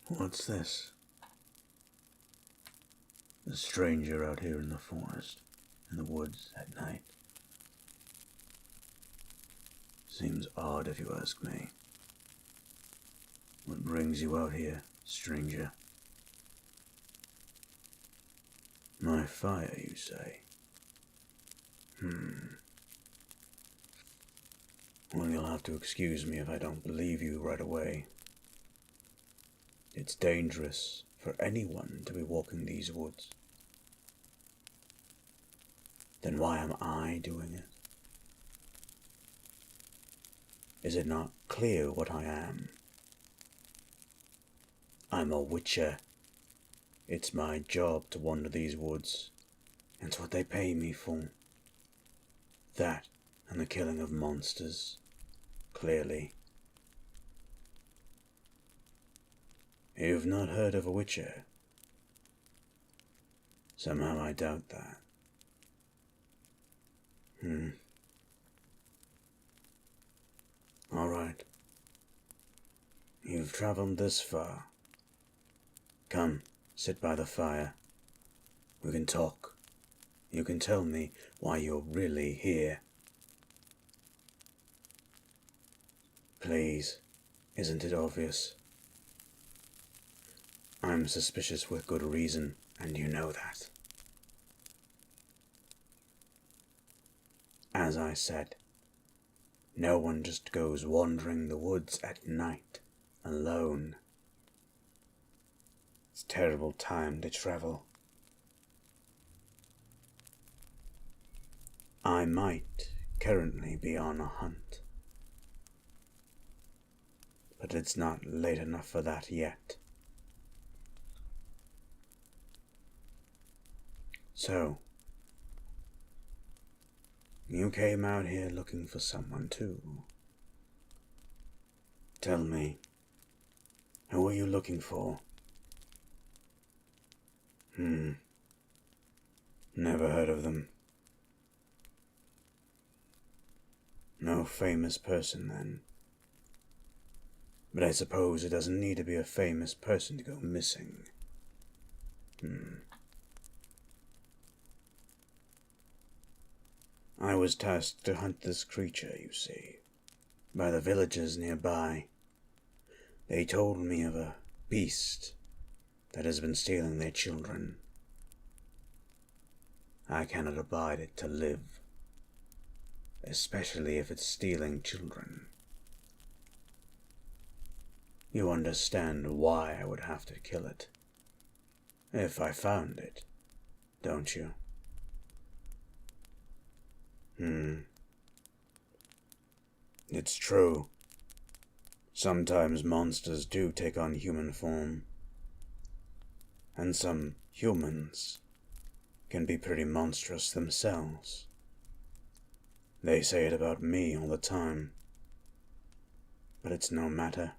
What's this? A stranger out here in the forest, in the woods at night. Seems odd if you ask me. What brings you out here, stranger? My fire, you say? Well, you'll have to excuse me if I don't believe you right away. It's dangerous for anyone to be walking these woods. Then why am I doing it? Is it not clear what I am? I'm a witcher. It's my job to wander these woods. It's what they pay me for. That and the killing of monsters. Clearly. You've not heard of a witcher? Somehow I doubt that. All right. You've traveled this far. Come, sit by the fire. We can talk. You can tell me why you're really here. Please, isn't it obvious? I'm suspicious with good reason, and you know that. As I said, no one just goes wandering the woods at night, alone. It's a terrible time to travel. I might currently be on a hunt, but it's not late enough for that yet. So, you came out here looking for someone too. Tell me, who are you looking for? Never heard of them. No famous person then. But I suppose it doesn't need to be a famous person to go missing. I was tasked to hunt this creature, you see, by the villagers nearby. They told me of a beast that has been stealing their children. I cannot abide it to live, especially if it's stealing children. You understand why I would have to kill it, if I found it, don't you? It's true. Sometimes monsters do take on human form. And some humans can be pretty monstrous themselves. They say it about me all the time. But it's no matter.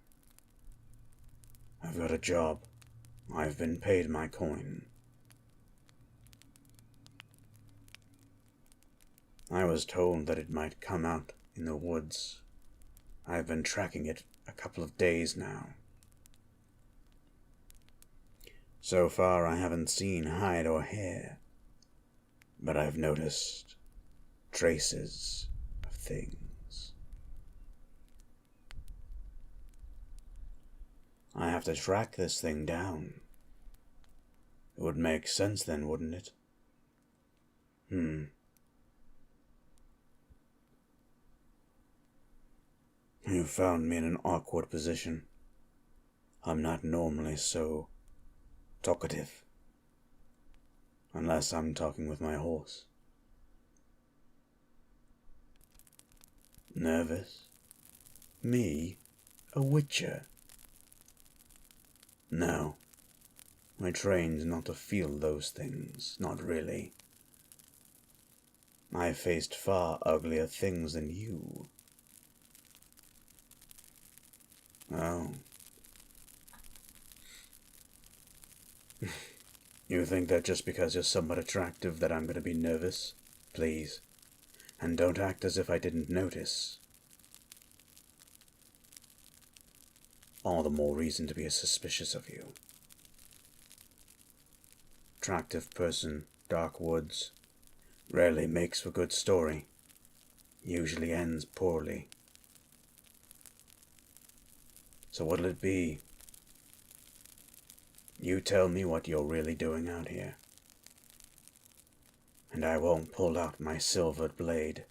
I've got a job. I've been paid my coin. I was told that it might come out in the woods. I've been tracking it a couple of days now. So far I haven't seen hide or hair, but I've noticed traces of things. I have to track this thing down. It would make sense then, wouldn't it? You found me in an awkward position. I'm not normally so talkative, unless I'm talking with my horse. Nervous? Me? A witcher? No, I trained not to feel those things, not really. I faced far uglier things than you. Oh. You think that just because you're somewhat attractive that I'm going to be nervous? Please. And don't act as if I didn't notice. all the more reason to be suspicious of you. Attractive person, dark woods, rarely makes for good story, usually ends poorly. So what'll it be? You tell me what you're really doing out here, and I won't pull out my silvered blade.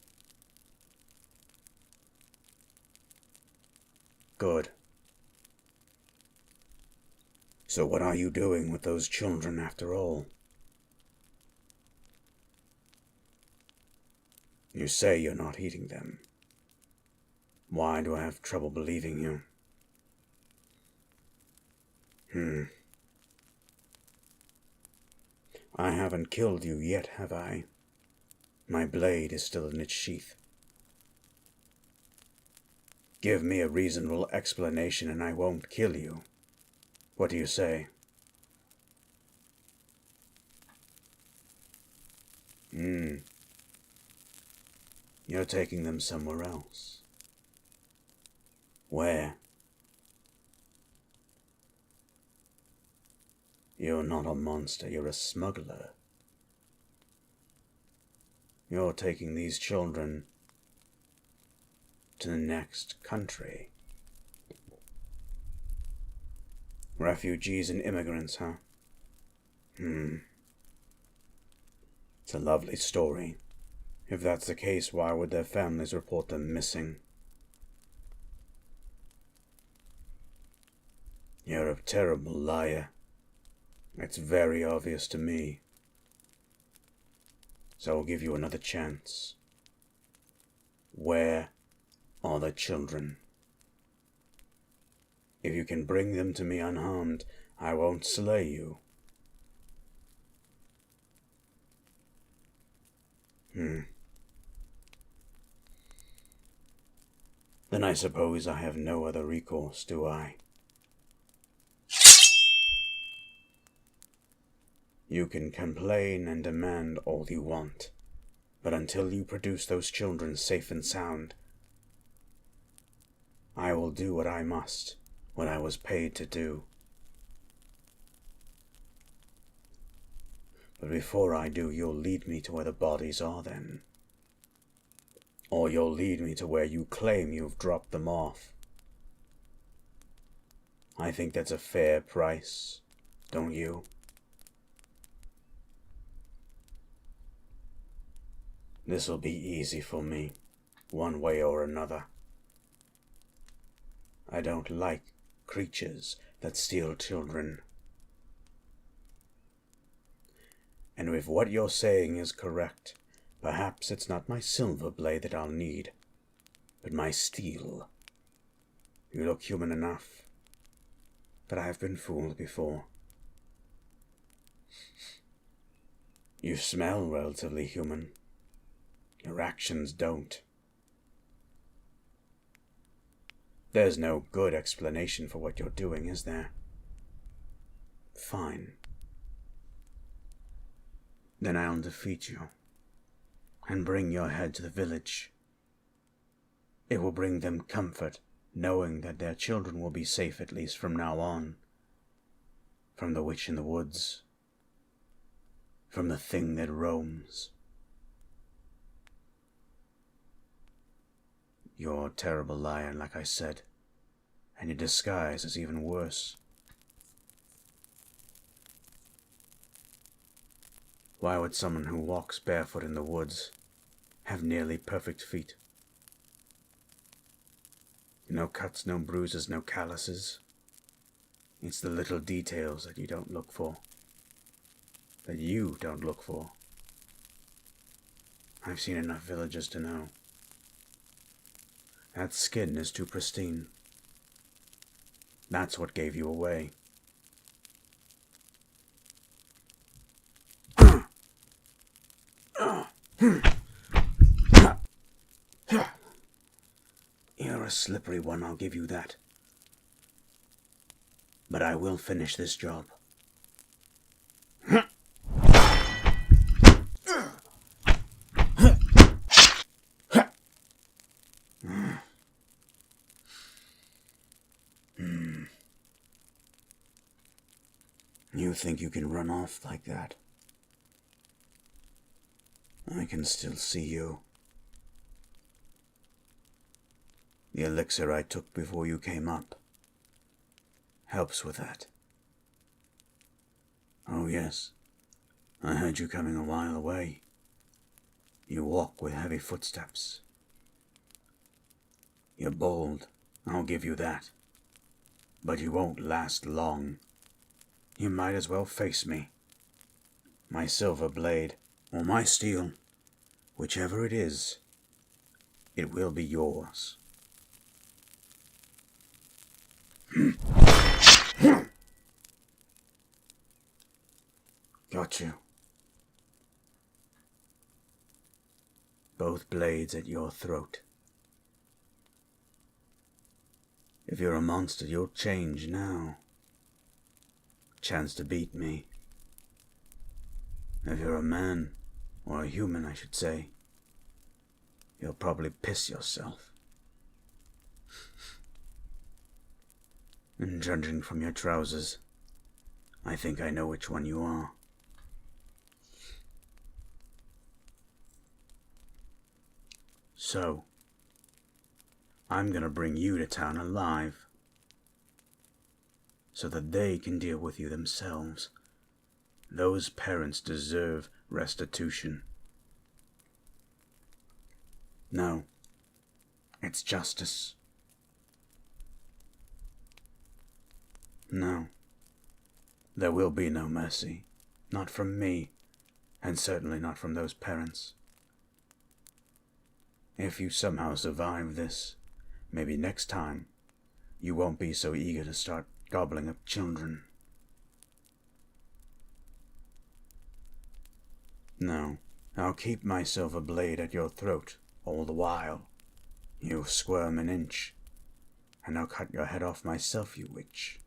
Good. So what are you doing with those children after all? You say you're not eating them. Why do I have trouble believing you? I haven't killed you yet, have I? My blade is still in its sheath. Give me a reasonable explanation and I won't kill you. What do you say? You're taking them somewhere else. Where? You're not a monster, you're a smuggler. You're taking these children to the next country. Refugees and immigrants, huh? It's a lovely story. If that's the case, why would their families report them missing? You're a terrible liar. It's very obvious to me. So I'll give you another chance. Where are the children? If you can bring them to me unharmed, I won't slay you. Then I suppose I have no other recourse, do I? You can complain and demand all you want, but until you produce those children safe and sound, I will do what I must, what I was paid to do. But before I do, you'll lead me to where the bodies are then. Or you'll lead me to where you claim you've dropped them off. I think that's a fair price, don't you? This'll be easy for me, one way or another. I don't like creatures that steal children. And if what you're saying is correct, perhaps it's not my silver blade that I'll need, but my steel. You look human enough, but I've been fooled before. You smell relatively human. Your actions don't. There's no good explanation for what you're doing, is there? Fine. Then I'll defeat you, and bring your head to the village. It will bring them comfort, knowing that their children will be safe at least from now on. From the witch in the woods. From the thing that roams. You're a terrible liar, like I said, and your disguise is even worse. Why would someone who walks barefoot in the woods have nearly perfect feet? No cuts, no bruises, no calluses. It's the little details that you don't look for. That you don't look for. I've seen enough villagers to know. That skin is too pristine. That's what gave you away. You're a slippery one, I'll give you that. But I will finish this job. You think you can run off like that? I can still see you. The elixir I took before you came up helps with that. Oh yes, I heard you coming a while away. You walk with heavy footsteps. You're bold, I'll give you that. But you won't last long. You might as well face me. My silver blade, or my steel, whichever it is, it will be yours. Got you. Both blades at your throat. If you're a monster, you'll change now. Chance to beat me. If you're a man, or a human, I should say, you'll probably piss yourself. And judging from your trousers, I think I know which one you are. So, I'm gonna bring you to town alive, so that they can deal with you themselves. Those parents deserve restitution. No, it's justice. No, there will be no mercy, not from me, and certainly not from those parents. If you somehow survive this, maybe next time, you won't be so eager to start gobbling up children. No, I'll keep my silver blade at your throat all the while. You squirm an inch, and I'll cut your head off myself, you witch.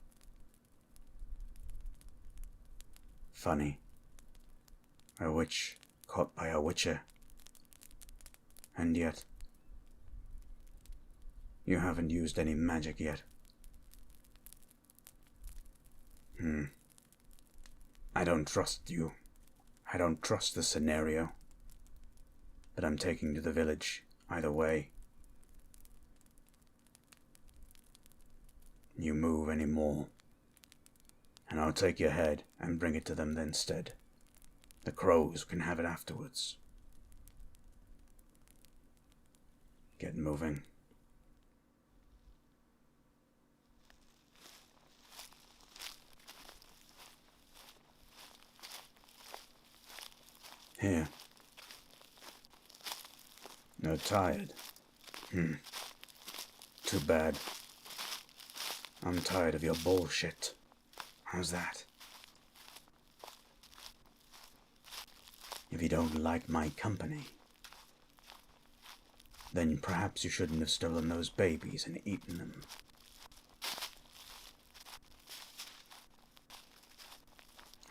Funny. A witch caught by a witcher. And yet, you haven't used any magic yet. I don't trust you. I don't trust the scenario. But I'm taking to the village, either way. You move any more, and I'll take your head and bring it to them instead. The crows can have it afterwards. Get moving. Here. You're tired. Too bad. I'm tired of your bullshit. How's that? If you don't like my company, then perhaps you shouldn't have stolen those babies and eaten them.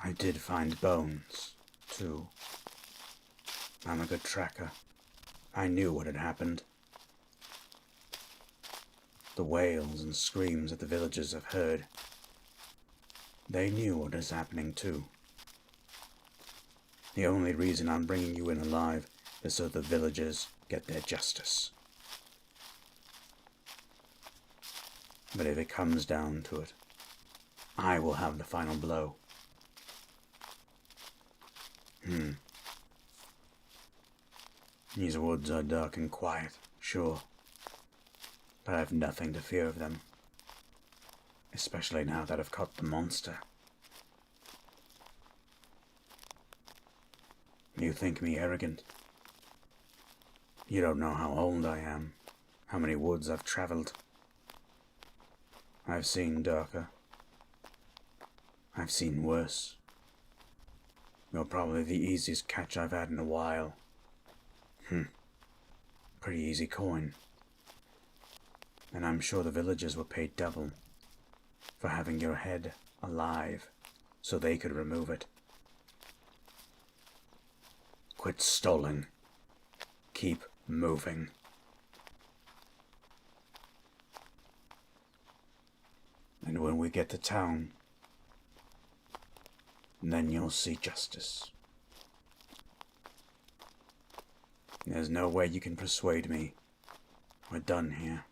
I did find bones, too. I'm a good tracker. I knew what had happened. The wails and screams that the villagers have heard. They knew what is happening, too. The only reason I'm bringing you in alive is so the villagers get their justice. But if it comes down to it, I will have the final blow. These woods are dark and quiet, sure, but I've nothing to fear of them, especially now that I've caught the monster. You think me arrogant? You don't know how old I am, how many woods I've traveled. I've seen darker. I've seen worse. You're probably the easiest catch I've had in a while. Pretty easy coin. And I'm sure the villagers were paid double for having your head alive so they could remove it. Quit stalling. Keep moving. And when we get to town, and then you'll see justice. There's no way you can persuade me. We're done here.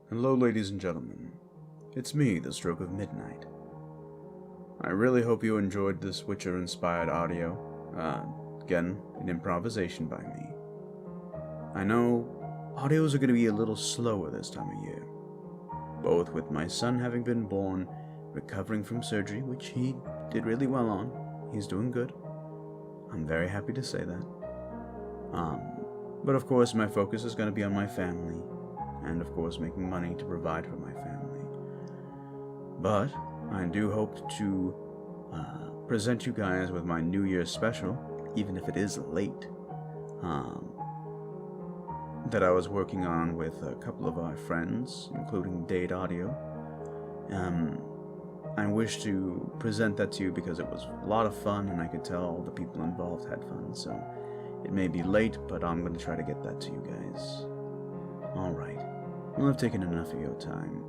Hello, ladies and gentlemen. It's me, the Stroke of Midnight. I really hope you enjoyed this Witcher-inspired audio. Again, an improvisation by me. I know audios are going to be a little slower this time of year, both with my son having been born, recovering from surgery, which he did really well on. He's doing good. I'm very happy to say that. But of course, my focus is going to be on my family, and of course making money to provide for my family. But I do hope to present you guys with my New Year's special, even if it is late, that I was working on with a couple of our friends, including Date Audio. I wish to present that to you because it was a lot of fun, and I could tell all the people involved had fun, so it may be late, but I'm going to try to get that to you guys. Alright, well, I've taken enough of your time.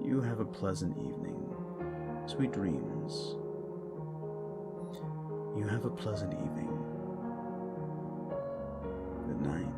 You have a pleasant evening. Sweet dreams. You have a pleasant evening. Good night.